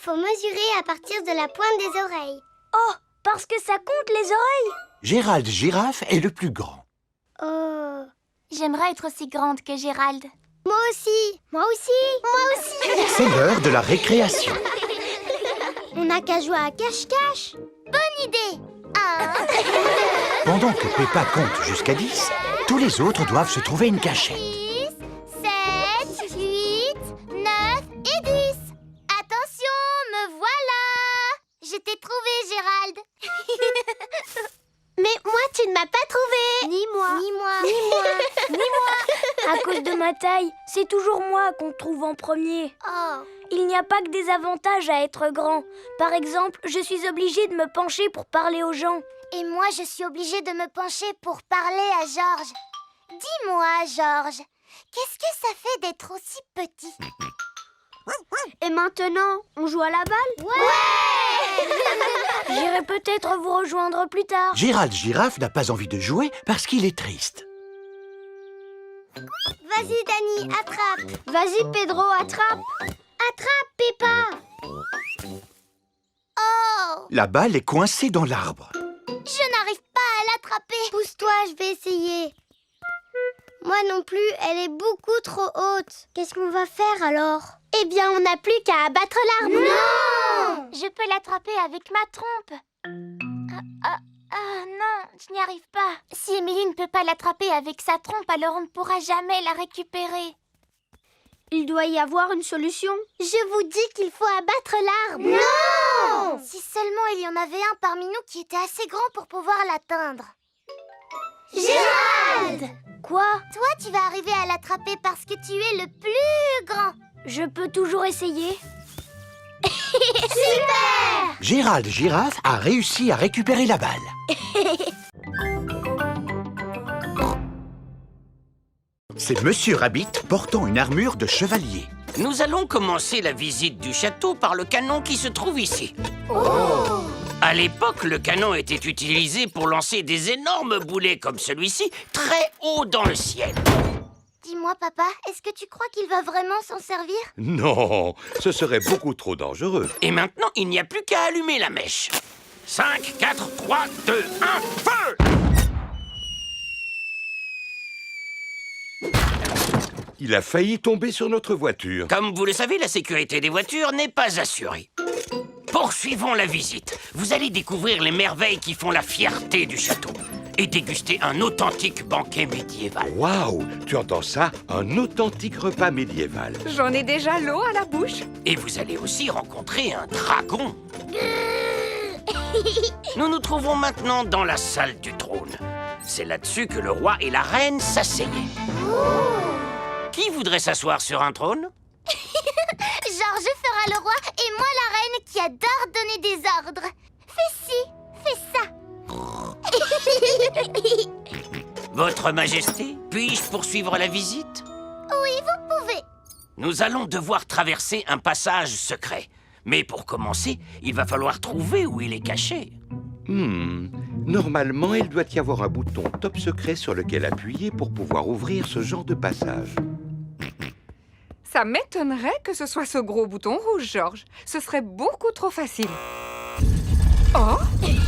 faut mesurer à partir de la pointe des oreilles. Oh, parce que ça compte les oreilles. Gérald Girafe est le plus grand. Oh. J'aimerais être aussi grande que Gérald. Moi aussi. Moi aussi. Moi aussi. C'est l'heure de la récréation. On n'a qu'à jouer à cache-cache. Bonne idée. Pendant que Peppa compte jusqu'à 10, tous les autres doivent se trouver une cachette. 6, 7, 8, 9 et 10. Attention, me voilà. Je t'ai trouvé, Gérald. Mais moi, tu ne m'as pas trouvé. Ni moi. Ni moi. Ni moi. Ni moi. À cause de ma taille, c'est toujours moi qu'on trouve en premier. Oh. Il n'y a pas que des avantages à être grand. Par exemple, je suis obligée de me pencher pour parler aux gens. Et moi, je suis obligée de me pencher pour parler à Georges. Dis-moi, Georges, qu'est-ce que ça fait d'être aussi petit? Et maintenant, on joue à la balle? Ouais. J'irai peut-être vous rejoindre plus tard. Gérald Girafe n'a pas envie de jouer parce qu'il est triste. Vas-y, Dani, attrape. Vas-y, Pedro, attrape. Attrape, Peppa. Oh, La balle est coincée dans l'arbre. je n'arrive pas à l'attraper. Pousse-toi, je vais essayer. Moi non plus, elle est beaucoup trop haute. Qu'est-ce qu'on va faire alors? Eh bien, on n'a plus qu'à abattre l'arbre. Non! Je peux l'attraper avec ma trompe. Non, je n'y arrive pas. Si Émilie ne peut pas l'attraper avec sa trompe, alors on ne pourra jamais la récupérer. Il doit y avoir une solution. Je vous dis qu'il faut abattre l'arbre. Non! Si seulement il y en avait un parmi nous qui était assez grand pour pouvoir l'atteindre. Gérald! Quoi? Toi, tu vas arriver à l'attraper parce que tu es le plus grand. Je peux toujours essayer. Super! Gérald Girafe a réussi à récupérer la balle. C'est Monsieur Rabbit portant une armure de chevalier. Nous allons commencer la visite du château par le canon qui se trouve ici. À l'époque, le canon était utilisé pour lancer des énormes boulets comme celui-ci, très haut dans le ciel. Dis-moi, papa, est-ce que tu crois qu'il va vraiment s'en servir? Non, ce serait beaucoup trop dangereux. Et maintenant, il n'y a plus qu'à allumer la mèche. 5, 4, 3, 2, 1, feu! Il a failli tomber sur notre voiture. Comme vous le savez, la sécurité des voitures n'est pas assurée. Poursuivons la visite. Vous allez découvrir les merveilles qui font la fierté du château et déguster un authentique banquet médiéval. Waouh, tu entends ça? Un authentique repas médiéval. J'en ai déjà l'eau à la bouche. Et vous allez aussi rencontrer un dragon. Nous nous trouvons maintenant dans la salle du trône. C'est là-dessus que le roi et la reine s'asseyaient. Qui voudrait s'asseoir sur un trône? Georges fera le roi et moi la reine qui adore donner des ordres. Fais ci, fais ça. Votre Majesté, puis-je poursuivre la visite? Oui, vous pouvez. Nous allons devoir traverser un passage secret. Mais pour commencer, il va falloir trouver où il est caché. Normalement, il doit y avoir un bouton top secret sur lequel appuyer pour pouvoir ouvrir ce genre de passage. Ça m'étonnerait que ce soit ce gros bouton rouge, Georges. Ce serait beaucoup trop facile. Oh!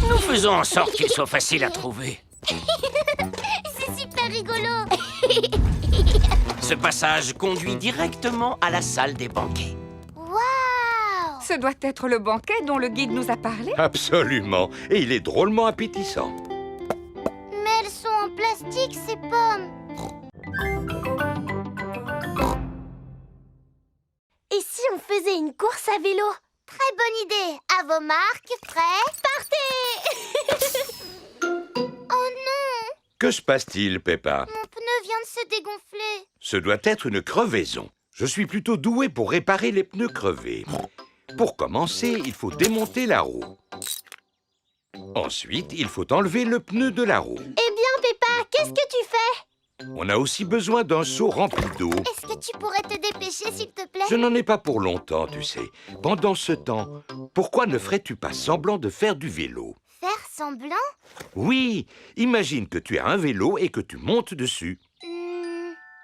Nous faisons en sorte qu'il soit facile à trouver. C'est super rigolo. Ce passage conduit directement à la salle des banquets. Waouh! Ce doit être le banquet dont le guide nous a parlé. Absolument. Et il est drôlement appétissant. Mais elles sont en plastique, ces pommes. Et si on faisait une course à vélo? Très bonne idée. À vos marques, prêts, partez! Oh non! Que se passe-t-il, Peppa? Mon pneu vient de se dégonfler. Ce doit être une crevaison. Je suis plutôt doué pour réparer les pneus crevés. Pour commencer, il faut démonter la roue. Ensuite, il faut enlever le pneu de la roue. Eh bien, Peppa, qu'est-ce que tu fais? On a aussi besoin d'un seau rempli d'eau. Est-ce que tu pourrais te dépêcher, s'il te plaît? Je n'en ai pas pour longtemps, tu sais. Pendant ce temps, pourquoi ne ferais-tu pas semblant de faire du vélo? Faire semblant? Oui, imagine que tu as un vélo et que tu montes dessus.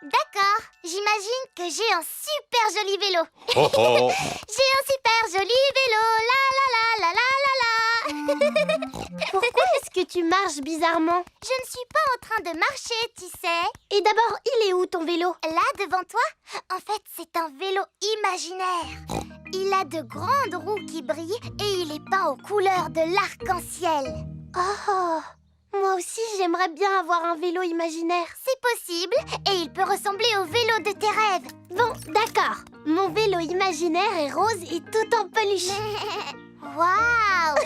D'accord, j'imagine que j'ai un super joli vélo. Oh oh. J'ai un super joli vélo, la la la la la la la. Pourquoi est-ce que tu marches bizarrement? Je ne suis pas en train de marcher, tu sais. Et d'abord, il est où ton vélo? Là, devant toi. En fait, c'est un vélo imaginaire. Il a de grandes roues qui brillent et il est peint aux couleurs de l'arc-en-ciel. Oh, moi aussi, j'aimerais bien avoir un vélo imaginaire. C'est possible et il peut ressembler au vélo de tes rêves. Bon, d'accord. Mon vélo imaginaire est rose et tout en peluche. Waouh!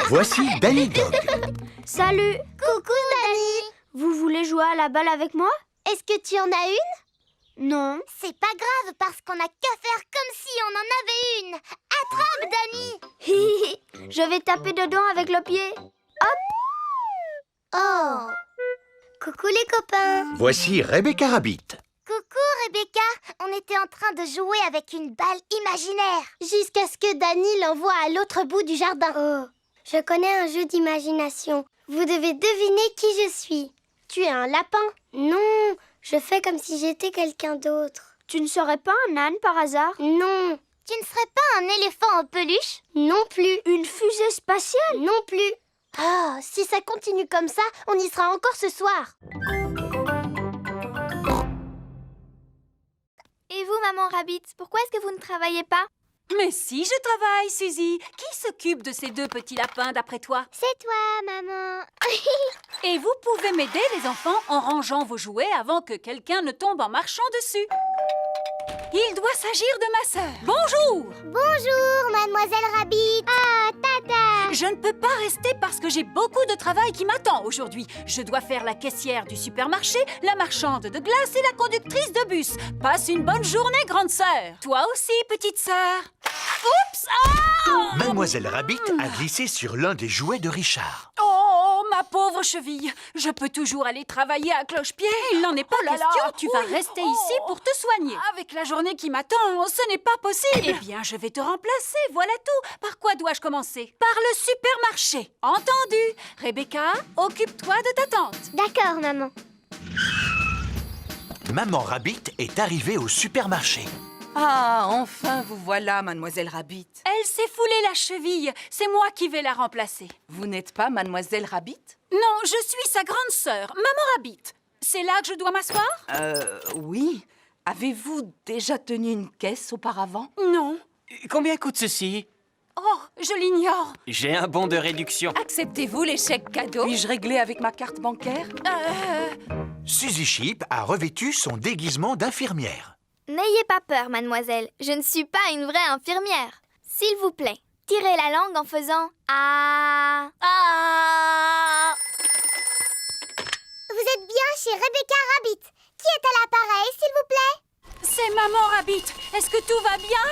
Voici Danny Dog. Salut! Coucou, Danny! Vous voulez jouer à la balle avec moi? Est-ce que tu en as une? Non. C'est pas grave parce qu'on n'a qu'à faire comme si on en avait une. Attrape, Danny! Je vais taper dedans avec le pied. Hop! Oh! Coucou les copains! Voici Rebecca Rabbit. Coucou Rebecca, on était en train de jouer avec une balle imaginaire. Jusqu'à ce que Danny l'envoie à l'autre bout du jardin. Oh, je connais un jeu d'imagination. Vous devez deviner qui je suis. Tu es un lapin? Non, je fais comme si j'étais quelqu'un d'autre. Tu ne serais pas un âne par hasard? Non. Tu ne serais pas un éléphant en peluche? Non plus. Une fusée spatiale? Non plus. Ah, si ça continue comme ça, on y sera encore ce soir. Et vous, maman Rabbit, pourquoi est-ce que vous ne travaillez pas? Mais si, je travaille, Suzy. Qui s'occupe de ces deux petits lapins, d'après toi? C'est toi, maman. Et vous pouvez m'aider, les enfants, en rangeant vos jouets avant que quelqu'un ne tombe en marchant dessus. Il doit s'agir de ma sœur. Bonjour! Bonjour, mademoiselle Rabbit. Ah, tata. Je ne peux pas rester parce que j'ai beaucoup de travail qui m'attend aujourd'hui. Je dois faire la caissière du supermarché, la marchande de glace et la conductrice de bus. Passe une bonne journée, grande sœur. Toi aussi, petite sœur. Oups! Ah! Mademoiselle Rabbit a glissé sur l'un des jouets de Richard. Oh, ma pauvre cheville. Je peux toujours aller travailler à cloche-pied. Il n'en est pas question. Tu vas rester ici pour te soigner. Avec la journée qui m'attend, ce n'est pas possible. Eh bien, je vais te remplacer, voilà tout. Par quoi dois-je commencer? Par le supermarché. Entendu? Rebecca, occupe-toi de ta tante. D'accord, maman. Maman Rabbit est arrivée au supermarché. Ah, enfin vous voilà, mademoiselle Rabbit. Elle s'est foulée la cheville. C'est moi qui vais la remplacer. Vous n'êtes pas mademoiselle Rabbit? Non, je suis sa grande sœur, Maman Rabbit. C'est là que je dois m'asseoir? Oui. Avez-vous déjà tenu une caisse auparavant? Non. Combien coûte ceci? Oh, je l'ignore. J'ai un bon de réduction. Acceptez-vous les chèques cadeaux? Puis-je régler avec ma carte bancaire? Suzy Sheep a revêtu son déguisement d'infirmière. N'ayez pas peur, mademoiselle. Je ne suis pas une vraie infirmière. S'il vous plaît, tirez la langue en faisant « Ah ». Ah! Vous êtes bien chez Rebecca Rabbit. Qui est à l'appareil, s'il vous plaît? C'est Maman Rabbit. Est-ce que tout va bien?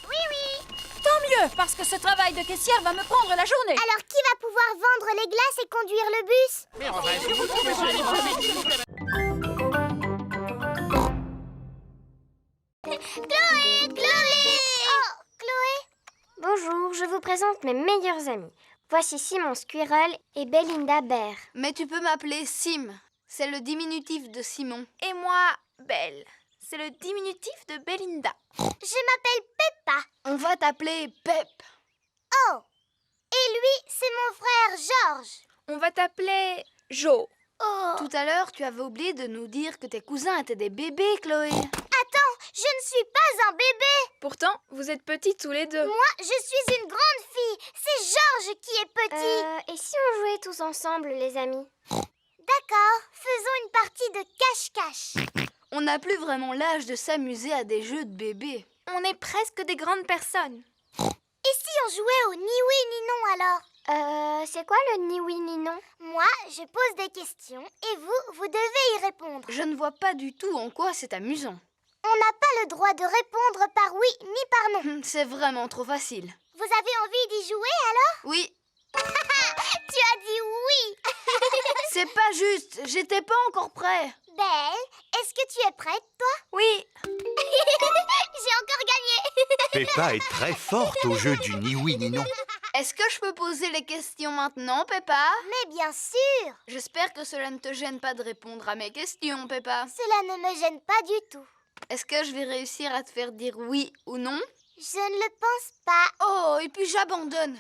Oui, oui. Tant mieux, parce que ce travail de caissière va me prendre la journée. Alors, qui va pouvoir vendre les glaces et conduire le bus? Chloé! Chloé! Oh, Chloé! Bonjour, je vous présente mes meilleurs amis. Voici Simon Squirrel et Belinda Bear. Mais tu peux m'appeler Sim. C'est le diminutif de Simon. Et moi, Belle. C'est le diminutif de Belinda. Je m'appelle Peppa. On va t'appeler Pep. Oh! Et lui, c'est mon frère Georges. On va t'appeler Jo. Oh! Tout à l'heure, tu avais oublié de nous dire que tes cousins étaient des bébés, Chloé. Attends, je ne suis pas un bébé. Pourtant, vous êtes petits tous les deux. Moi, je suis une grande fille. C'est Georges qui est petit. Et si on jouait tous ensemble, les amis? D'accord, faisons une partie de cache-cache. On n'a plus vraiment l'âge de s'amuser à des jeux de bébés. On est presque des grandes personnes. Et si on jouait au ni oui ni non alors? C'est quoi le ni oui ni non? Moi, je pose des questions et vous devez y répondre. Je ne vois pas du tout en quoi c'est amusant. On n'a pas le droit de répondre par oui ni par non. C'est vraiment trop facile. Vous avez envie d'y jouer alors? Oui. Tu as dit oui. C'est pas juste, j'étais pas encore prêt. Belle, est-ce que tu es prête, toi? Oui. J'ai encore gagné. Peppa est très forte au jeu du ni oui ni non. Est-ce que je peux poser les questions maintenant, Peppa? Mais bien sûr! J'espère que cela ne te gêne pas de répondre à mes questions, Peppa. Cela ne me gêne pas du tout. Est-ce que je vais réussir à te faire dire oui ou non? Je ne le pense pas. Oh, et puis j'abandonne.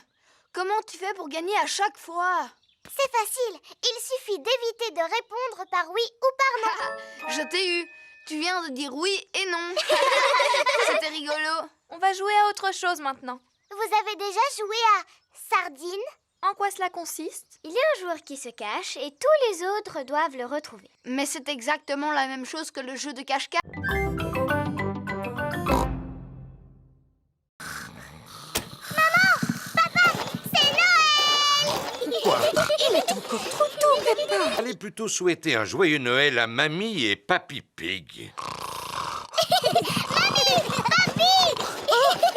Comment tu fais pour gagner à chaque fois? C'est facile. Il suffit d'éviter de répondre par oui ou par non. Je t'ai eu. Tu viens de dire oui et non. C'était rigolo. On va jouer à autre chose maintenant. Vous avez déjà joué à Sardine? En quoi cela consiste? Il y a un joueur qui se cache et tous les autres doivent le retrouver. Mais c'est exactement la même chose que le jeu de cache-cache. Allez plutôt souhaiter un joyeux Noël à Mamie et Papy Pig.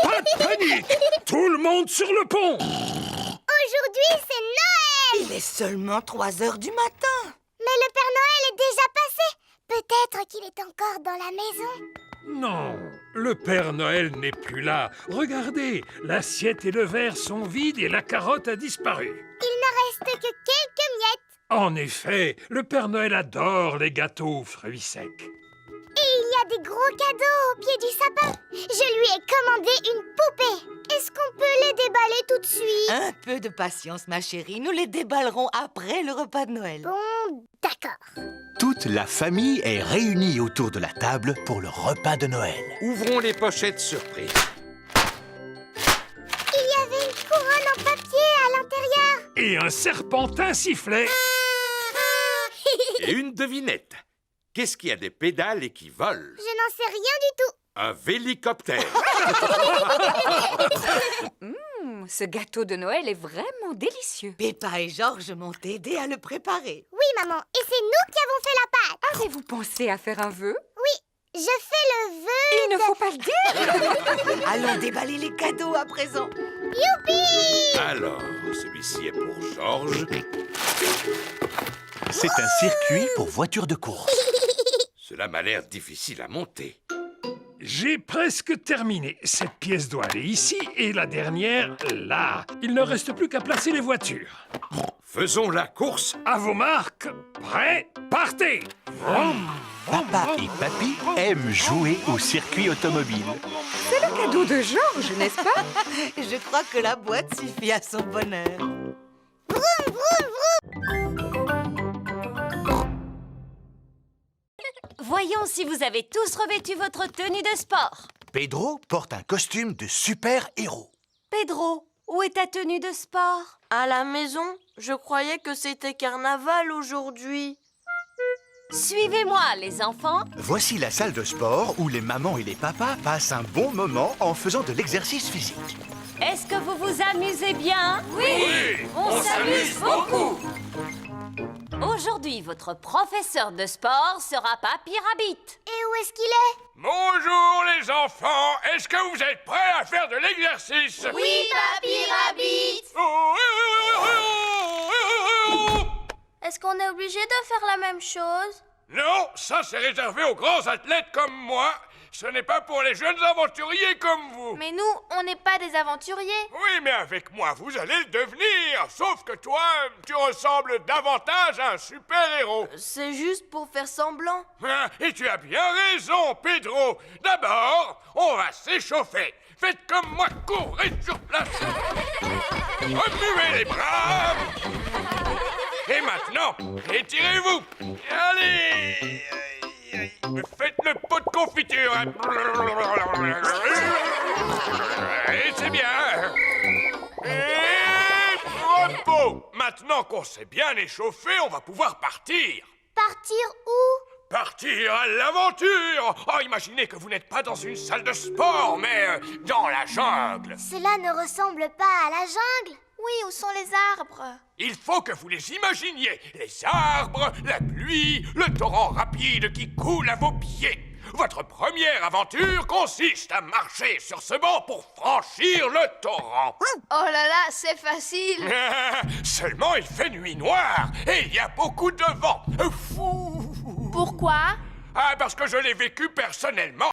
Pas de panique! Tout le monde sur le pont! Aujourd'hui, c'est Noël! Il est seulement 3 heures du matin. Mais le Père Noël est déjà passé. Peut-être qu'il est encore dans la maison. Non, le Père Noël n'est plus là. Regardez, l'assiette et le verre sont vides et la carotte a disparu. Il ne reste que quelques miettes. En effet, le Père Noël adore les gâteaux aux fruits secs. Et il y a des gros cadeaux au pied du sapin. Je lui ai commandé une poupée. Est-ce qu'on peut les déballer tout de suite? Un peu de patience, ma chérie. Nous les déballerons après le repas de Noël. Bon, d'accord. Toute la famille est réunie autour de la table pour le repas de Noël. Ouvrons les pochettes surprises. Il y avait une couronne en papier à l'intérieur. Et un serpentin sifflet. Et une devinette. Qu'est-ce qui a des pédales et qui vole? Je n'en sais rien du tout. Un vélicoptère. Ce gâteau de Noël est vraiment délicieux. Peppa et Georges m'ont aidé à le préparer. Oui, maman. Et c'est nous qui avons fait la pâte. Avez-vous pensé à faire un vœu? Oui, je fais le vœu. Il ne faut pas le dire. Allons déballer les cadeaux à présent. Youpi! Alors, celui-ci est pour Georges. C'est un circuit pour voitures de course. Cela m'a l'air difficile à monter. J'ai presque terminé. Cette pièce doit aller ici et la dernière là. Il ne reste plus qu'à placer les voitures. Faisons la course. À vos marques, prêts, partez! Papa et Papy aiment jouer au circuit automobile. C'est le cadeau de Georges, n'est-ce pas? Je crois que la boîte suffit à son bonheur. Voyons si vous avez tous revêtu votre tenue de sport. Pedro porte un costume de super-héros. Pedro, où est ta tenue de sport? À la maison, je croyais que c'était carnaval aujourd'hui. Suivez-moi, les enfants. Voici la salle de sport où les mamans et les papas passent un bon moment en faisant de l'exercice physique. Est-ce que vous vous amusez bien? Oui, on s'amuse beaucoup. Aujourd'hui, votre professeur de sport sera Papy Rabbit. Et où est-ce qu'il est? Bonjour les enfants, est-ce que vous êtes prêts à faire de l'exercice? Oui, Papy Rabbit! Est-ce qu'on est obligé de faire la même chose? Non, ça c'est réservé aux grands athlètes comme moi. Ce n'est pas pour les jeunes aventuriers comme vous. Mais nous, on n'est pas des aventuriers. Oui, mais avec moi, vous allez le devenir. Sauf que toi, tu ressembles davantage à un super-héros. C'est juste pour faire semblant. Et tu as bien raison, Pedro. D'abord, on va s'échauffer. Faites comme moi, courez sur place. Remuez les bras. Et maintenant, étirez-vous. Allez. Faites le pot de confiture. Et c'est bien. Et repos. Maintenant qu'on s'est bien échauffé, on va pouvoir partir. Partir où? Partir à l'aventure. Oh, imaginez que vous n'êtes pas dans une salle de sport, mais dans la jungle. Cela ne ressemble pas à la jungle. Oui, où sont les arbres? Il faut que vous les imaginiez. Les arbres, la pluie, le torrent rapide qui coule à vos pieds. Votre première aventure consiste à marcher sur ce banc pour franchir le torrent. Oh là là, c'est facile. Seulement, il fait nuit noire et il y a beaucoup de vent. Fou. Pourquoi? Ah, parce que je l'ai vécu personnellement.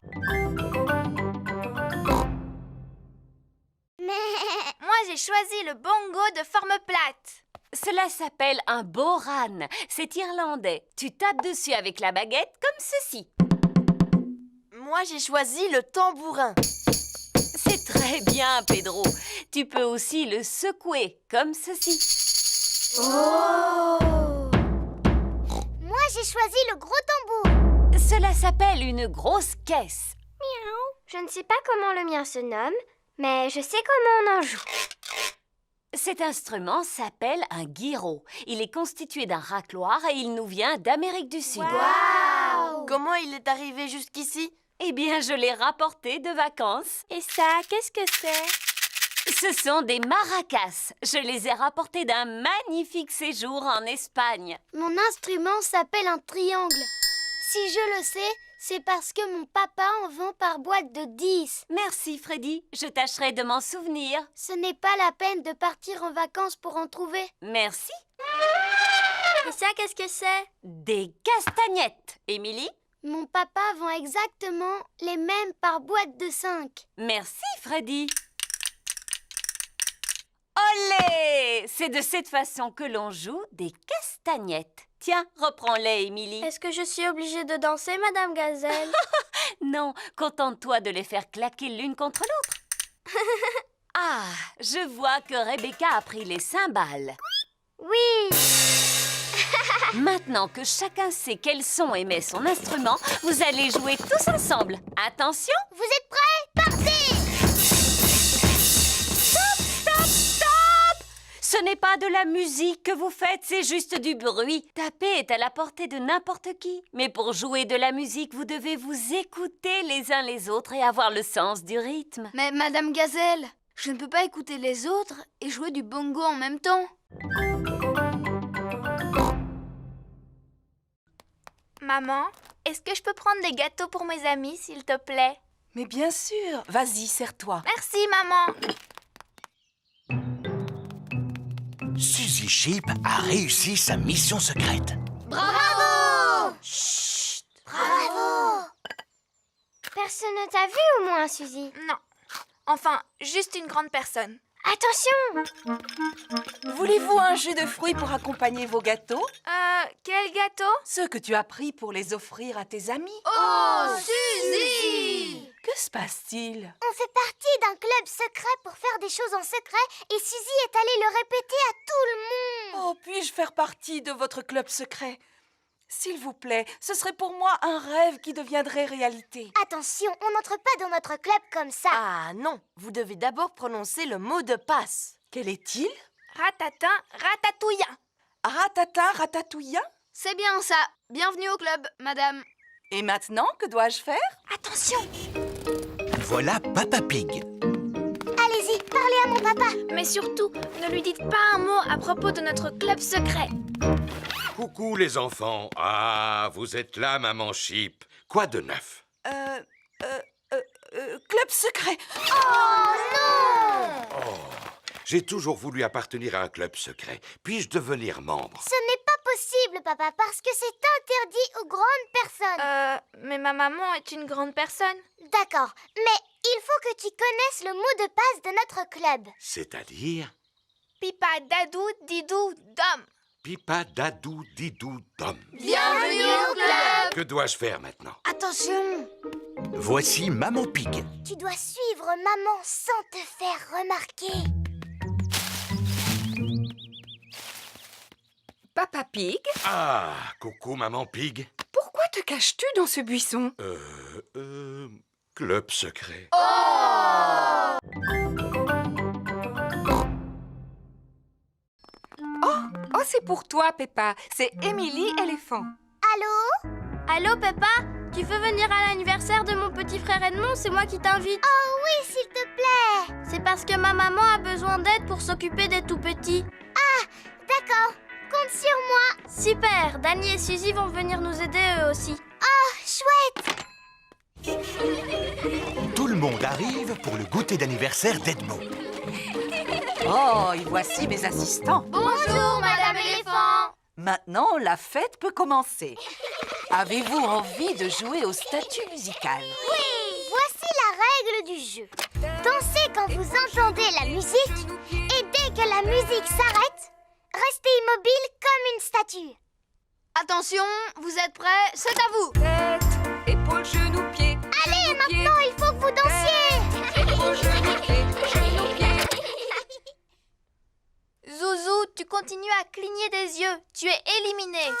Moi, j'ai choisi le bongo de forme plate. Cela s'appelle un boran. C'est irlandais. Tu tapes dessus avec la baguette comme ceci. Moi, j'ai choisi le tambourin. C'est très bien, Pedro. Tu peux aussi le secouer comme ceci. Oh! Moi, j'ai choisi le gros tambour. Cela s'appelle une grosse caisse. Miaou. Je ne sais pas comment le mien se nomme, mais je sais comment on en joue. Cet instrument s'appelle un guiro. Il est constitué d'un racloir et il nous vient d'Amérique du Sud. Wow! Comment il est arrivé jusqu'ici? Eh bien, je l'ai rapporté de vacances. Et ça, qu'est-ce que c'est? Ce sont des maracas. Je les ai rapportés d'un magnifique séjour en Espagne. Mon instrument s'appelle un triangle. Si je le sais, c'est parce que mon papa en vend par boîte de 10. Merci, Freddy. Je tâcherai de m'en souvenir. Ce n'est pas la peine de partir en vacances pour en trouver. Merci. Et ça, qu'est-ce que c'est? Des castagnettes. Émilie? Mon papa vend exactement les mêmes par boîte de 5. Merci, Freddy. Olé! C'est de cette façon que l'on joue des castagnettes. Tiens, reprends-les, Émilie. Est-ce que je suis obligée de danser, Madame Gazelle? Non, contente-toi de les faire claquer l'une contre l'autre. Ah, je vois que Rebecca a pris les cymbales. Oui! Maintenant que chacun sait quel son émet son instrument, vous allez jouer tous ensemble. Attention! Vous êtes prêts? Partez! Stop, stop, stop! Ce n'est pas de la musique que vous faites, c'est juste du bruit. Taper est à la portée de n'importe qui. Mais pour jouer de la musique, vous devez vous écouter les uns les autres et avoir le sens du rythme. Mais Madame Gazelle, je ne peux pas écouter les autres et jouer du bongo en même temps. Maman, est-ce que je peux prendre des gâteaux pour mes amis, s'il te plaît? Mais bien sûr. Vas-y, serre-toi. Merci, maman. Suzy Sheep a réussi sa mission secrète. Bravo! Chut! Bravo! Personne ne t'a vu au moins, Suzy? Non. Enfin, juste une grande personne. Attention! Voulez-vous un jus de fruits pour accompagner vos gâteaux? Quel gâteau? Ceux que tu as pris pour les offrir à tes amis. Oh, Suzy! Que se passe-t-il? On fait partie d'un club secret pour faire des choses en secret et Suzy est allée le répéter à tout le monde. Oh, puis-je faire partie de votre club secret? S'il vous plaît, ce serait pour moi un rêve qui deviendrait réalité. Attention, on n'entre pas dans notre club comme ça. Ah non, vous devez d'abord prononcer le mot de passe. Quel est-il? Ratatin, ratatouillant. Ratatin, ratatouillant? C'est bien ça. Bienvenue au club, madame. Et maintenant, que dois-je faire? Attention! Voilà Papa Pig. Allez-y, parlez à mon papa. Mais surtout, ne lui dites pas un mot à propos de notre club secret. Coucou les enfants. Ah, vous êtes là, maman Sheep. Quoi de neuf? Club secret. Oh non! Oh, j'ai toujours voulu appartenir à un club secret. Puis-je devenir membre? Ce n'est pas possible, papa, parce que c'est interdit aux grandes personnes. Mais ma maman est une grande personne. D'accord, mais il faut que tu connaisses le mot de passe de notre club. C'est-à-dire? Pipa, dadou, didou, dom. Pipa, dadou, didou, dom. Bienvenue au club! Que dois-je faire maintenant? Attention! Voici Maman Pig. Tu dois suivre maman sans te faire remarquer. Papa Pig, Ah, coucou maman Pig. pourquoi te caches-tu dans ce buisson? Club secret. Oh, c'est pour toi, Peppa. C'est Émilie éléphant. Allô? Allô, Peppa? Tu veux venir à l'anniversaire de mon petit frère Edmond? C'est moi qui t'invite. Oh oui, s'il te plaît. C'est parce que ma maman a besoin d'aide pour s'occuper des tout-petits. Ah, d'accord. Compte sur moi. Super! Danny et Suzy vont venir nous aider eux aussi. Oh, chouette. Tout le monde arrive pour le goûter d'anniversaire d'Edmond. Oh, et voici mes assistants. Bonjour, Madame Éléphant. Maintenant, la fête peut commencer. Avez-vous envie de jouer au statut musical? Oui, voici la règle du jeu. Dansez quand vous entendez la musique Et dès que la musique s'arrête, restez immobile comme une statue. Attention, vous êtes prêts? C'est à vous. Tête, épaules, genoux, pieds. Allez, maintenant, il faut que vous dansiez. Épaules, genoux, pieds, genoux, pieds. Zouzou, tu continues à cligner des yeux. Tu es éliminé.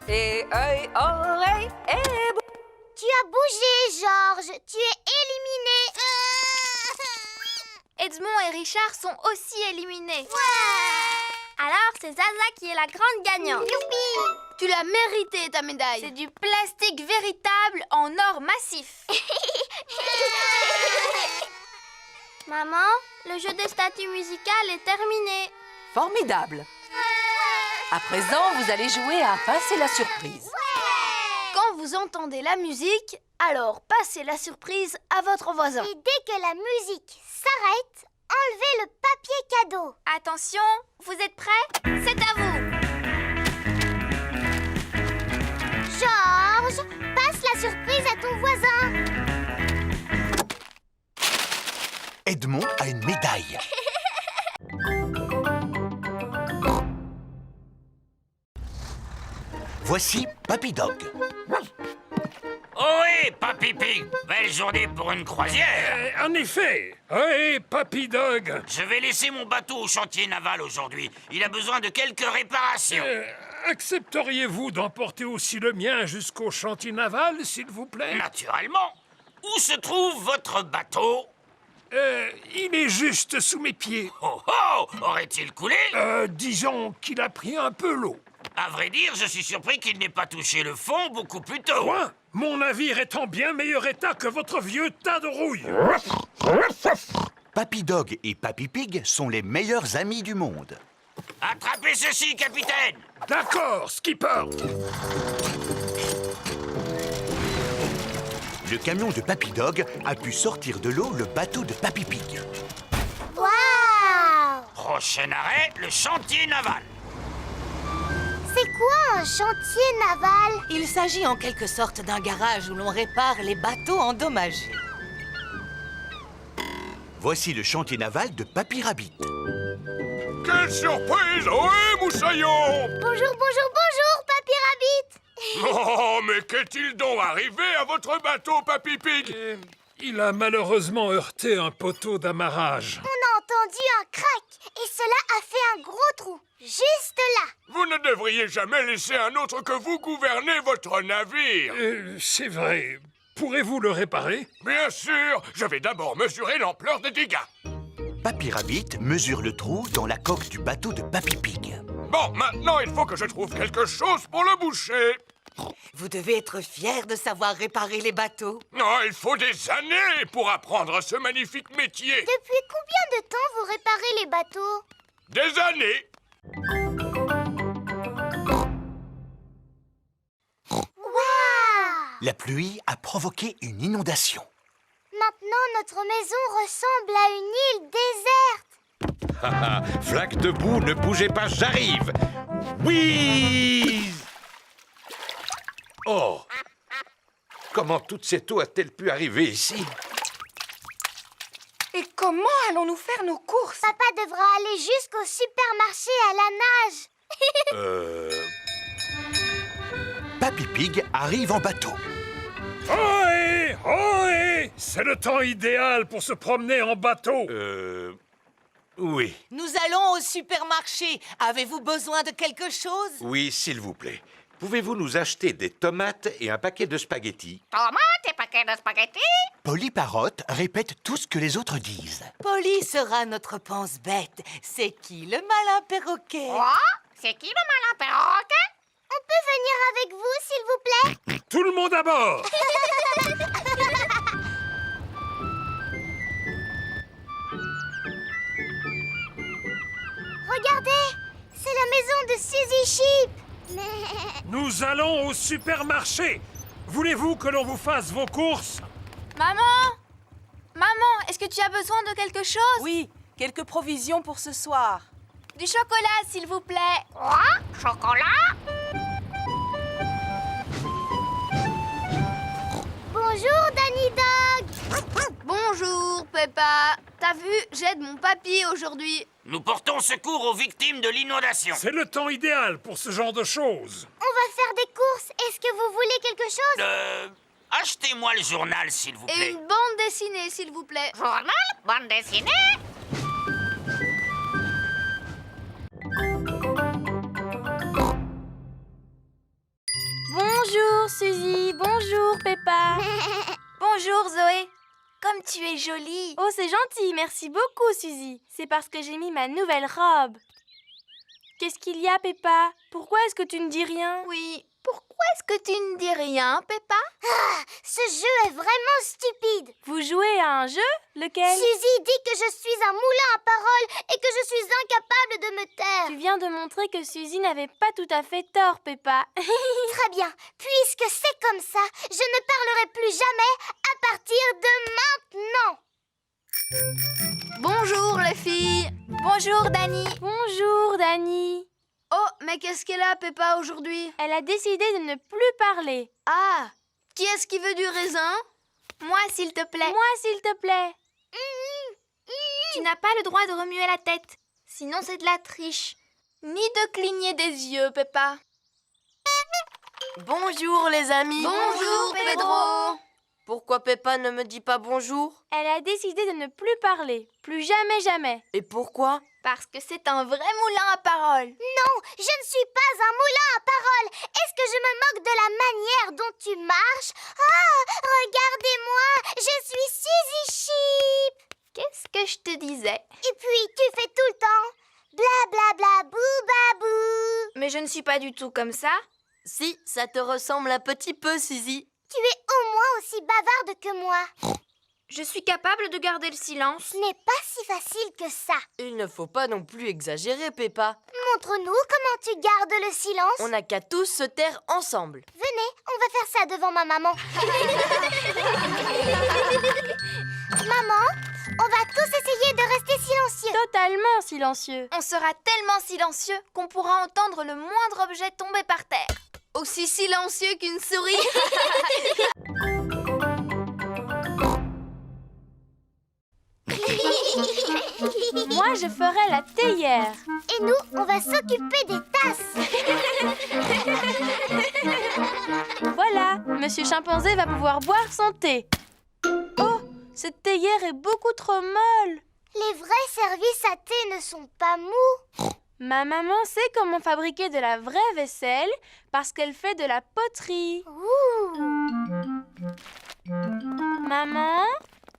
Et œil, oreille, et bouche. Tu as bougé, Georges. Tu es éliminé. Edmond et Richard sont aussi éliminés. Alors, c'est Zaza qui est la grande gagnante. Youpi! Tu l'as mérité, ta médaille. C'est du plastique véritable en or massif. Maman, le jeu des statues musicales est terminé. Formidable. À présent, vous allez jouer à passer la surprise. Quand vous entendez la musique, alors passez la surprise à votre voisin. Et dès que la musique s'arrête, enlevez le papier cadeau. Attention, vous êtes prêts? C'est à vous. Georges, passe la surprise à ton voisin. Edmond a une médaille. Voici Papy Dog. Ohé, Papy Pig! Belle journée pour une croisière! En effet. Hey, Papy Dog. Je vais laisser mon bateau au chantier naval aujourd'hui. Il a besoin de quelques réparations. Accepteriez-vous d'emporter aussi le mien jusqu'au chantier naval, s'il vous plaît? Naturellement. Où se trouve votre bateau? Il est juste sous mes pieds. Oh oh! Aurait-il coulé? Disons qu'il a pris un peu l'eau. À vrai dire, je suis surpris qu'il n'ait pas touché le fond beaucoup plus tôt. Quoi? Mon navire est en bien meilleur état que votre vieux tas de rouille. Papy Dog et Papy Pig sont les meilleurs amis du monde. Attrapez ceci, capitaine! D'accord, skipper. Le camion de Papy Dog a pu sortir de l'eau le bateau de Papy Pig. Waouh! Prochain arrêt, le chantier naval. C'est quoi un chantier naval? Il s'agit en quelque sorte d'un garage où l'on répare les bateaux endommagés. Voici le chantier naval de Papy Rabbit. Quelle surprise! Ohé, moussaillon! Bonjour, Papy Rabbit. Oh, mais qu'est-il donc arrivé à votre bateau, Papy Pig? Il a malheureusement heurté un poteau d'amarrage. On a entendu un crack et cela a fait un gros trou, juste là. Vous ne devriez jamais laisser un autre que vous gouverner votre navire. C'est vrai. Pourrez-vous le réparer? Bien sûr. Je vais d'abord mesurer l'ampleur des dégâts. Papy Rabbit mesure le trou dans la coque du bateau de Papy Pig. Bon, maintenant, il faut que je trouve quelque chose pour le boucher. Vous devez être fier de savoir réparer les bateaux. Non, il faut des années pour apprendre ce magnifique métier. Depuis combien de temps vous réparez les bateaux? Des années. Waouh! La pluie a provoqué une inondation. Maintenant, notre maison ressemble à une île déserte. Haha, flaque debout, ne bougez pas, j'arrive. Oui! Oh! Comment toute cette eau a-t-elle pu arriver ici? Et comment allons-nous faire nos courses? Papa devra aller jusqu'au supermarché à la nage. Papy Pig arrive en bateau. Ohé! Ohé! C'est le temps idéal pour se promener en bateau. Oui. Nous allons au supermarché. Avez-vous besoin de quelque chose? Oui, s'il vous plaît. Pouvez-vous nous acheter des tomates et un paquet de spaghettis? Tomates et paquets de spaghettis? Polly Parrot répète tout ce que les autres disent. Polly sera notre pense-bête. C'est qui le malin perroquet? Quoi? C'est qui le malin perroquet? On peut venir avec vous, s'il vous plaît? Tout le monde à bord! Regardez, c'est la maison de Suzy Sheep. Nous allons au supermarché. Voulez-vous que l'on vous fasse vos courses? Maman! Maman, est-ce que tu as besoin de quelque chose? Oui, quelques provisions pour ce soir. Du chocolat, s'il vous plaît. Quoi? Chocolat? Bonjour, Danny Dog. Bonjour, Peppa. T'as vu, j'aide mon papy aujourd'hui. Nous portons secours aux victimes de l'inondation. C'est le temps idéal pour ce genre de choses. On va faire des courses. Est-ce que vous voulez quelque chose? Achetez-moi le journal, s'il vous Et plaît. une bande dessinée, s'il vous plaît. Journal, bande dessinée. Bonjour Suzy, bonjour Peppa. Bonjour, Zoé. Comme tu es jolie. Oh, c'est gentil, merci beaucoup Suzy. C'est parce que j'ai mis ma nouvelle robe. Qu'est-ce qu'il y a, Peppa? Pourquoi est-ce que tu ne dis rien? Oui, pourquoi est-ce que tu ne dis rien, Peppa? Ce jeu est vraiment stupide. Vous jouez à un jeu? Lequel? Suzy dit que je suis un moulin à paroles et que je suis incapable de me taire. Tu viens de montrer que Suzy n'avait pas tout à fait tort, Peppa. Très bien. Puisque c'est comme ça, je ne parlerai plus jamais à partir de maintenant. Bonjour, les filles. Bonjour, Dani. Bonjour, Dani. Oh, mais qu'est-ce qu'elle a, Peppa, aujourd'hui? Elle a décidé de ne plus parler. Ah, qui est-ce qui veut du raisin? Moi, s'il te plaît. Moi, s'il te plaît. Tu n'as pas le droit de remuer la tête. Sinon, c'est de la triche. Ni de cligner des yeux, Peppa. Bonjour les amis. Bonjour, Pedro. Pourquoi Peppa ne me dit pas bonjour? Elle a décidé de ne plus parler. Plus jamais, jamais. Et pourquoi? Parce que c'est un vrai moulin à paroles. Non, je ne suis pas un moulin à paroles. Est-ce que je me moque de la manière dont tu marches? Ah, regardez-moi, je suis Suzy Sheep. Qu'est-ce que je te disais? Et puis, tu fais tout le temps bla bla bla bou babou. Mais je ne suis pas du tout comme ça. Si, ça te ressemble un petit peu, Suzy. Tu es au moins aussi bavarde que moi. Je suis capable de garder le silence. Ce n'est pas si facile que ça. Il ne faut pas non plus exagérer, Peppa. Montre-nous comment tu gardes le silence. On n'a qu'à tous se taire ensemble. Venez, on va faire ça devant ma maman. Maman, on va tous essayer de rester silencieux. Totalement silencieux. On sera tellement silencieux qu'on pourra entendre le moindre objet tomber par terre. Aussi silencieux qu'une souris. Moi, je ferai la théière. Et nous, on va s'occuper des tasses. Voilà, Monsieur Chimpanzé va pouvoir boire son thé. Oh, cette théière est beaucoup trop molle. Les vrais services à thé ne sont pas mous. Ma maman sait comment fabriquer de la vraie vaisselle parce qu'elle fait de la poterie. Maman,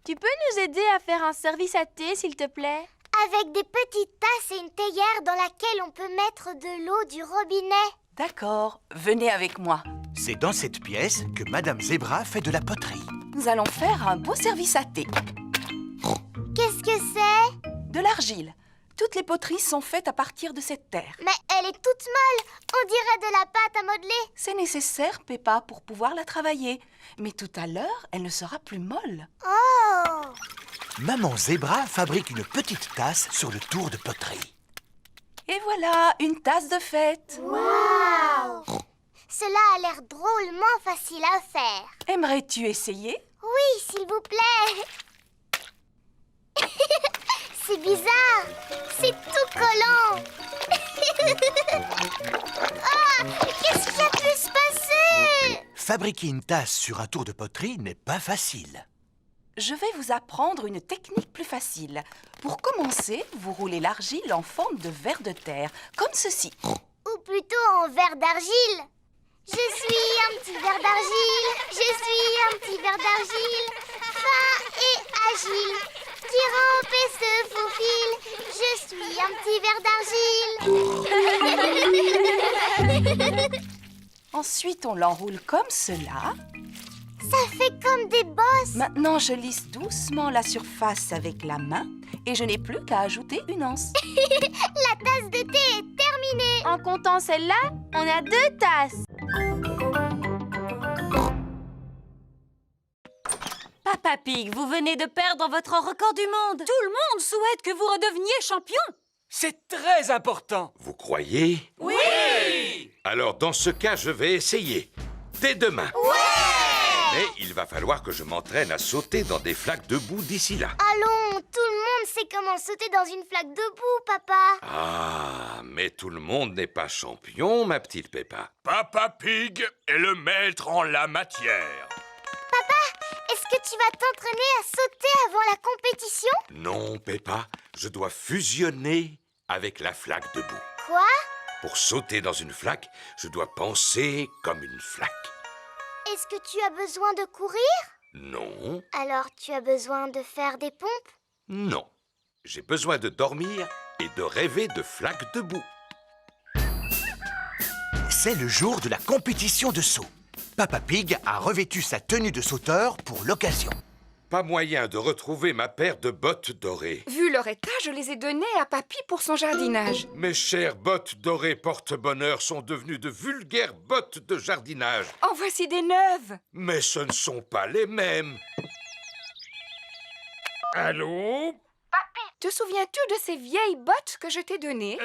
tu peux nous aider à faire un service à thé, s'il te plaît? Avec des petites tasses et une théière dans laquelle on peut mettre de l'eau du robinet. D'accord, venez avec moi. C'est dans cette pièce que Madame Zebra fait de la poterie. Nous allons faire un beau service à thé. Qu'est-ce que c'est? De l'argile. Toutes les poteries sont faites à partir de cette terre. Mais elle est toute molle. On dirait de la pâte à modeler. C'est nécessaire, Peppa, pour pouvoir la travailler. Mais tout à l'heure, elle ne sera plus molle. Oh! Maman Zebra fabrique une petite tasse sur le tour de poterie. Et voilà, une tasse de fête. Waouh! Cela a l'air drôlement facile à faire. Aimerais-tu essayer? Oui, s'il vous plaît. C'est bizarre. C'est tout collant. Ah, qu'est-ce qui a pu se passer? Fabriquer une tasse sur un tour de poterie n'est pas facile. Je vais vous apprendre une technique plus facile. Pour commencer, vous roulez l'argile en forme de ver de terre, comme ceci. Ou plutôt en verre d'argile. Je suis un petit verre d'argile. Je suis un petit verre d'argile. Fin et agile. Qui rampe et se faufile. Je suis un petit verre d'argile. Ensuite, on l'enroule comme cela. Ça fait comme des bosses. Maintenant, je lisse doucement la surface avec la main et je n'ai plus qu'à ajouter une anse. La tasse de thé est terminée. En comptant celle-là, on a 2 tasses. Papa Pig, vous venez de perdre votre record du monde. Tout le monde souhaite que vous redeveniez champion. C'est très important. Vous croyez? Oui! Alors, dans ce cas, je vais essayer. Dès demain. Ouais! Mais il va falloir que je m'entraîne à sauter dans des flaques de boue d'ici là. Allons, tout le monde sait comment sauter dans une flaque de boue, papa. Ah, mais tout le monde n'est pas champion, ma petite Peppa. Papa Pig est le maître en la matière. Est-ce que tu vas t'entraîner à sauter avant la compétition? Non, Peppa, je dois fusionner avec la flaque de boue. Quoi? Pour sauter dans une flaque, je dois penser comme une flaque. Est-ce que tu as besoin de courir? Non, Alors tu as besoin de faire des pompes? non. J'ai besoin de dormir et de rêver de flaques de boue. C'est le jour de la compétition de saut. Papa Pig a revêtu sa tenue de sauteur pour l'occasion. Pas moyen de retrouver ma paire de bottes dorées. Vu leur état, je les ai données à Papy pour son jardinage. Mes chères bottes dorées porte-bonheur sont devenues de vulgaires bottes de jardinage. En voici des neuves. Mais ce ne sont pas les mêmes. Allô? Te souviens-tu de ces vieilles bottes que je t'ai données?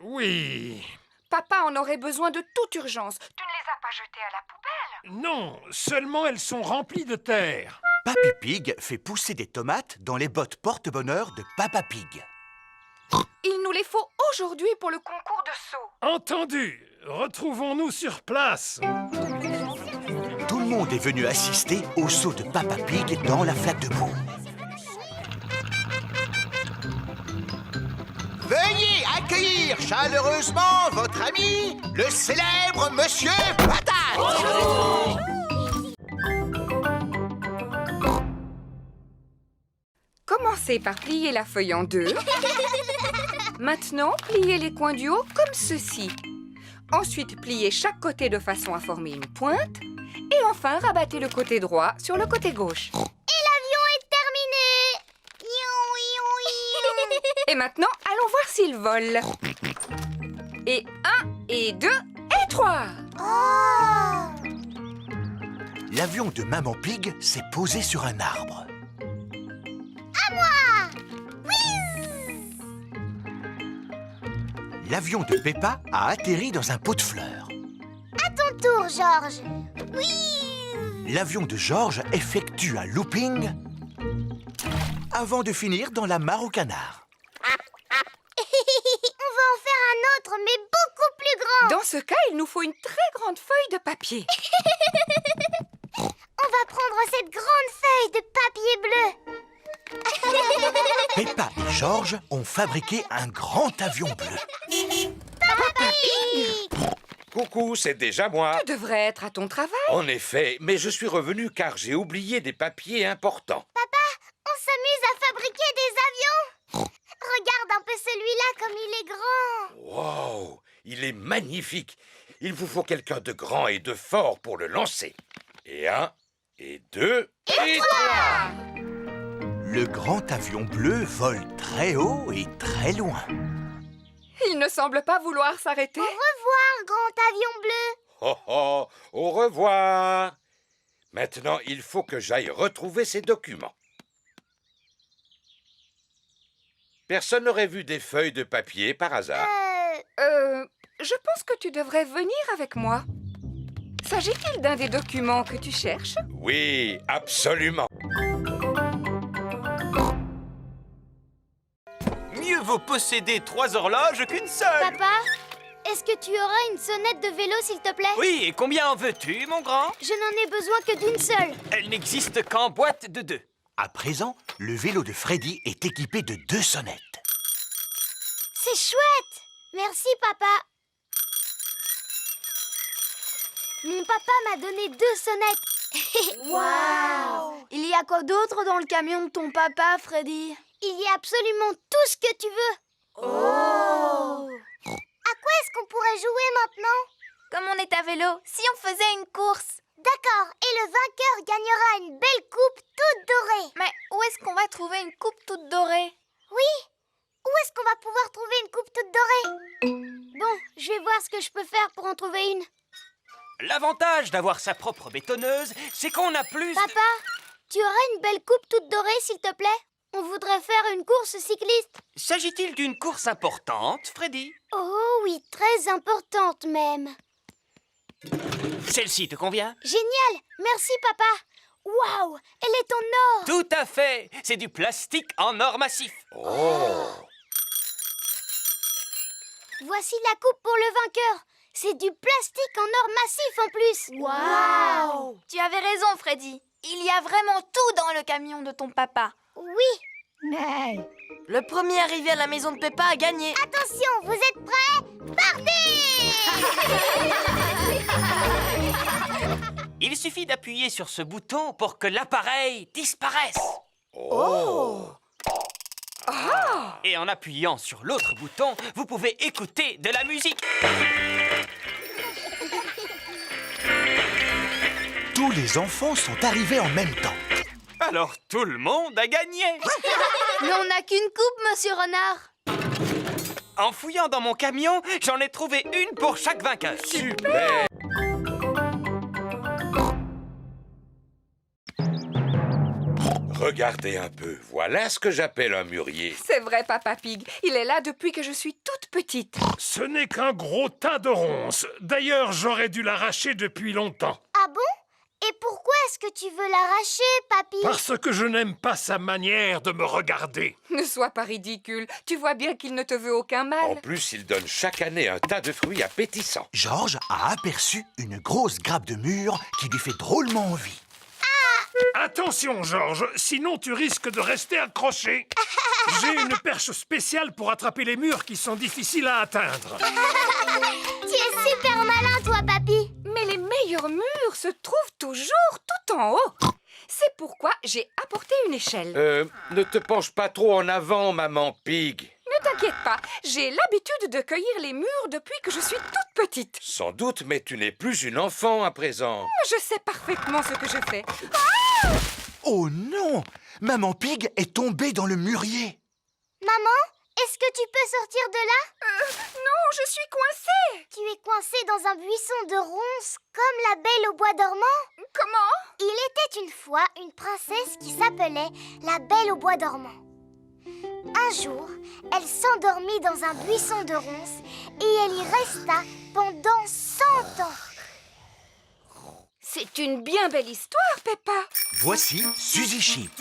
Oui. Papa en aurait besoin de toute urgence. Tu ne les as pas jetées à la poubelle? Non, seulement elles sont remplies de terre. Papy Pig fait pousser des tomates dans les bottes porte-bonheur de Papa Pig. Il nous les faut aujourd'hui pour le concours de saut. Entendu. Retrouvons-nous sur place. Tout le monde est venu assister au saut de Papa Pig dans la flaque de boue. Veuillez accueillir chaleureusement votre ami, le célèbre Monsieur Patate. Commencez par plier la feuille en deux. Maintenant, pliez les coins du haut comme ceci. Ensuite, pliez chaque côté de façon à former une pointe. Et enfin, rabattez le côté droit sur le côté gauche. Et l'avion est terminé. Et maintenant, allons voir s'il vole. Et 1, et 2, et 3. Oh! L'avion de Maman Pig s'est posé sur un arbre. À moi! Oui! L'avion de Peppa a atterri dans un pot de fleurs. À ton tour, Georges. Oui! L'avion de Georges effectue un looping avant de finir dans la mare au canard. On va en faire un autre, mais beaucoup plus grand. Dans ce cas, il nous faut une très grande feuille de papier. On va prendre cette grande feuille de papier bleu. Peppa et Georges ont fabriqué un grand avion bleu. Papa Pig! Coucou, c'est déjà moi. Tu devrais être à ton travail. En effet, mais je suis revenu car j'ai oublié des papiers importants. Papa, on s'amuse à fabriquer des avions. Regarde un peu celui-là comme il est grand. Wow, il est magnifique. Il vous faut quelqu'un de grand et de fort pour le lancer. Et 1, et 2, et 3. Le grand avion bleu vole très haut et très loin. Il ne semble pas vouloir s'arrêter. Au revoir, grand avion bleu. Oh oh, au revoir. Maintenant, il faut que j'aille retrouver ces documents. Personne n'aurait vu des feuilles de papier par hasard? Je pense que tu devrais venir avec moi. S'agit-il d'un des documents que tu cherches? Oui, absolument. Mieux vaut posséder 3 horloges qu'une seule. Papa, est-ce que tu auras une sonnette de vélo, s'il te plaît? Oui, et combien en veux-tu, mon grand? Je n'en ai besoin que d'une seule. Elle n'existe qu'en boîte de 2. À présent, le vélo de Freddy est équipé de 2 sonnettes. C'est chouette. Merci, papa. Mon papa m'a donné 2 sonnettes. Waouh! Il y a quoi d'autre dans le camion de ton papa, Freddy? Il y a absolument tout ce que tu veux. Oh! À quoi est-ce qu'on pourrait jouer maintenant? Comme on est à vélo, si on faisait une course. D'accord, et le vainqueur gagnera une belle coupe toute dorée. Mais où est-ce qu'on va trouver une coupe toute dorée? Oui, où est-ce qu'on va pouvoir trouver une coupe toute dorée? Bon, je vais voir ce que je peux faire pour en trouver une. L'avantage d'avoir sa propre bétonneuse, c'est qu'on a plus Papa, tu aurais une belle coupe toute dorée, s'il te plaît? On voudrait faire une course cycliste. S'agit-il d'une course importante, Freddy? Oh oui, très importante même. Celle-ci te convient? Génial! Merci, papa! Waouh! Elle est en or! Tout à fait! C'est du plastique en or massif. Oh! Voici la coupe pour le vainqueur! C'est du plastique en or massif en plus! Waouh! Tu avais raison, Freddy. Il y a vraiment tout dans le camion de ton papa. Oui! Le premier arrivé à la maison de Peppa a gagné. Attention, vous êtes prêts? Partez! Il suffit d'appuyer sur ce bouton pour que l'appareil disparaisse. Oh! Et en appuyant sur l'autre bouton, vous pouvez écouter de la musique. Tous les enfants sont arrivés en même temps. Alors tout le monde a gagné. Mais on n'a qu'une coupe, monsieur Renard. En fouillant dans mon camion, j'en ai trouvé une pour chaque vainqueur. Super! Regardez un peu, voilà ce que j'appelle un mûrier. C'est vrai, Papa Pig. Il est là depuis que je suis toute petite. Ce n'est qu'un gros tas de ronces. D'ailleurs, j'aurais dû l'arracher depuis longtemps. Ah bon? Et pourquoi est-ce que tu veux l'arracher, papy? Parce que je n'aime pas sa manière de me regarder. Ne sois pas ridicule. Tu vois bien qu'il ne te veut aucun En mal. plus, il donne chaque année un tas de fruits appétissants. Georges a aperçu une grosse grappe de mûre qui lui fait drôlement envie. Attention, Georges, sinon tu risques de rester accroché. J'ai une perche spéciale pour attraper les murs qui sont difficiles à atteindre. Tu es super malin, toi, papy! Mais les meilleurs murs se trouvent toujours tout en haut. C'est pourquoi j'ai apporté une échelle. Ne te penche pas trop en avant, maman Pig. Ne t'inquiète pas, j'ai l'habitude de cueillir les murs depuis que je suis toute petite. Sans doute, mais tu n'es plus une enfant à présent. Je sais parfaitement ce que je fais. Oh non! Maman Pig est tombée dans le mûrier. Maman, est-ce que tu peux sortir de là? Non, je suis coincée. Tu es coincée dans un buisson de ronces comme la Belle au bois dormant? Comment? Il était une fois une princesse qui s'appelait la Belle au bois dormant. Un jour, elle s'endormit dans un buisson de ronces et elle y resta pendant 100 ans. C'est une bien belle histoire, Peppa. Voici Suzy Sheep.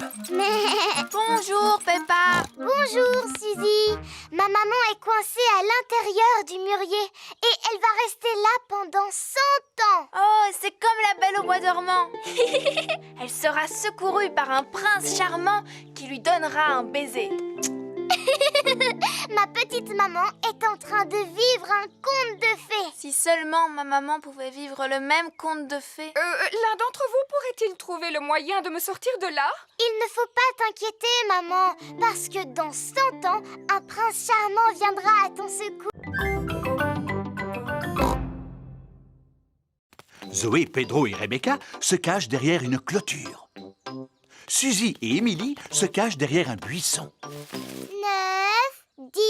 Bonjour, Peppa. Bonjour, Suzy. Ma maman est coincée à l'intérieur du mûrier et elle va rester là pendant 100 ans. Oh, c'est comme la Belle au bois dormant. Elle sera secourue par un prince charmant qui lui donnera un baiser. Ma petite maman est en train de vivre un conte de fées. Si seulement ma maman pouvait vivre le même conte de fées. L'un d'entre vous pourrait-il trouver le moyen de me sortir de là? Il ne faut pas t'inquiéter, maman, parce que dans 100 ans, un prince charmant viendra à ton secours. Zoé, Pedro et Rebecca se cachent derrière une clôture. Suzy et Émilie se cachent derrière un buisson. 9, 10...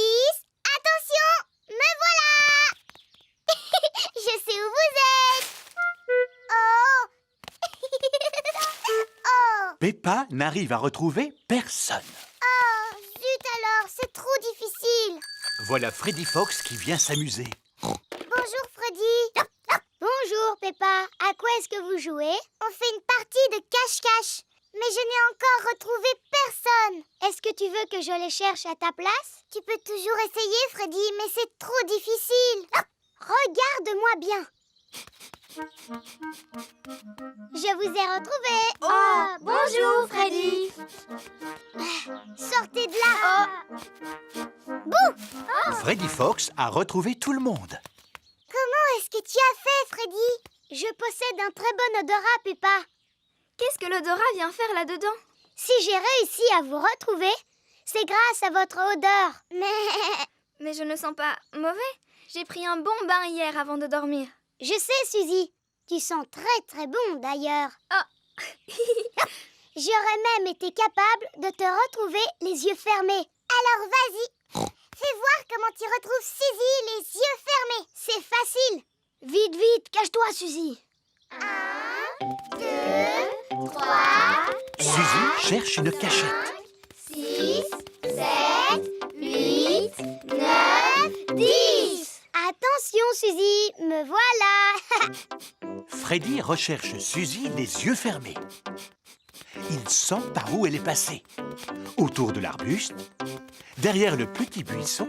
Attention! Me voilà! Je sais où vous êtes! Oh! Oh! Peppa n'arrive à retrouver personne. Oh! Zut alors, c'est trop difficile! Voilà Freddy Fox qui vient s'amuser. Bonjour Freddy! Bonjour Peppa, à quoi est-ce que vous jouez? On fait une partie de cache-cache. Mais je n'ai encore retrouvé personne. Est-ce que tu veux que je les cherche à ta place? Tu peux toujours essayer, Freddy, mais c'est trop difficile. Regarde-moi bien. Je vous ai retrouvé. Oh, bonjour, Freddy. Sortez de là. Bouh! Freddy Fox a retrouvé tout le monde. Comment est-ce que tu as fait, Freddy? Je possède un très bon odorat, Peppa. Qu'est-ce que l'odorat vient faire là-dedans? Si j'ai réussi à vous retrouver, c'est grâce à votre odeur. Mais je ne sens pas mauvais. J'ai pris un bon bain hier avant de dormir. Je sais, Suzy. Tu sens très très bon d'ailleurs. Oh. J'aurais même été capable de te retrouver les yeux fermés. Alors vas-y, fais voir comment tu retrouves Suzy les yeux fermés. C'est facile. Vite, vite, cache-toi, Suzy. 1, 2, 3, Suzy cherche une cachette. 6, 7, 8, 9, 10. Attention, Suzy, me voilà. Freddy recherche Suzy les yeux fermés. Il sent par où elle est passée. Autour de l'arbuste, derrière le petit buisson,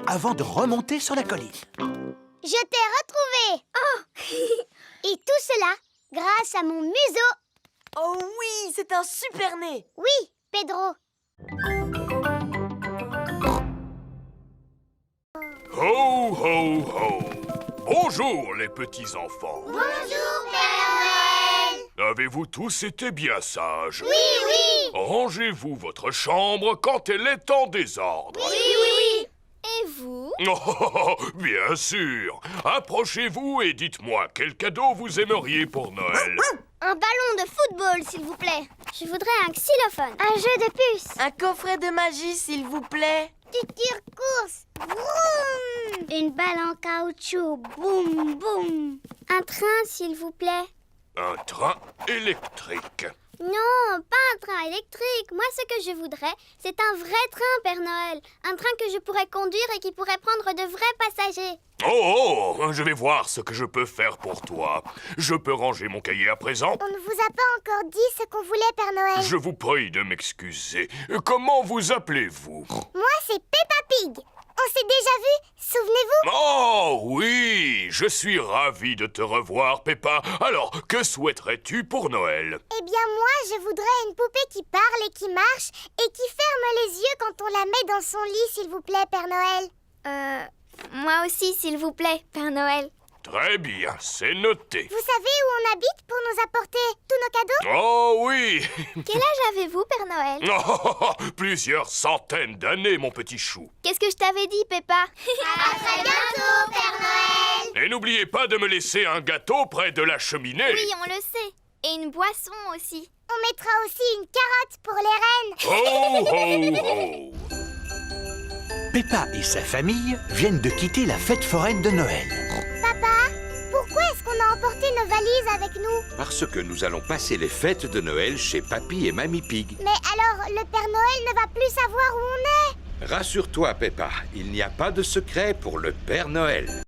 avant de remonter sur la colline. Je t'ai retrouvé! Oh! Et tout cela grâce à mon museau. Oh oui, c'est un super nez! Oui, Pedro. Ho, ho, ho! Bonjour, les petits-enfants! Bonjour, Père Noël! Avez-vous tous été bien sages? Oui, oui! Rangez-vous votre chambre quand elle est en désordre. Oui, oui! Et vous? Oh, bien sûr! Approchez-vous et dites-moi quel cadeau vous aimeriez pour Noël. Un ballon de football, s'il vous plaît. Je voudrais un xylophone. Un jeu de puces. Un coffret de magie, s'il vous plaît. Du tire-course. Vroom! Une balle en caoutchouc. Boum, boum. Un train, s'il vous plaît. Un train électrique. Non, pas un train électrique. Moi, ce que je voudrais, c'est un vrai train, Père Noël. Un train que je pourrais conduire et qui pourrait prendre de vrais passagers. Oh, je vais voir ce que je peux faire pour toi. Je peux ranger mon cahier à présent? On ne vous a pas encore dit ce qu'on voulait, Père Noël. Je vous prie de m'excuser. Comment vous appelez-vous? Moi, c'est Peppa Pig. On s'est déjà vus, souvenez-vous? Oh oui, je suis ravi de te revoir, Peppa. Alors, que souhaiterais-tu pour Noël? Eh bien, moi, je voudrais une poupée qui parle et qui marche et qui ferme les yeux quand on la met dans son lit, s'il vous plaît, Père Noël. Moi aussi, s'il vous plaît, Père Noël. Très bien, c'est noté. Vous savez où on habite pour nous apporter tous nos cadeaux? Oh oui. Quel âge avez-vous, Père Noël? Oh, plusieurs centaines d'années, mon petit chou. Qu'est-ce que je t'avais dit, Peppa? À très bientôt, Père Noël! Et n'oubliez pas de me laisser un gâteau près de la cheminée. Oui, on le sait. Et une boisson aussi. On mettra aussi une carotte pour les reines. Ho, ho, ho. Peppa et sa famille viennent de quitter la fête foraine de Noël. Papa, pourquoi est-ce qu'on a emporté nos valises avec nous? Parce que nous allons passer les fêtes de Noël chez Papy et Mamie Pig. Mais alors, le Père Noël ne va plus savoir où on est. Rassure-toi, Peppa, il n'y a pas de secret pour le Père Noël.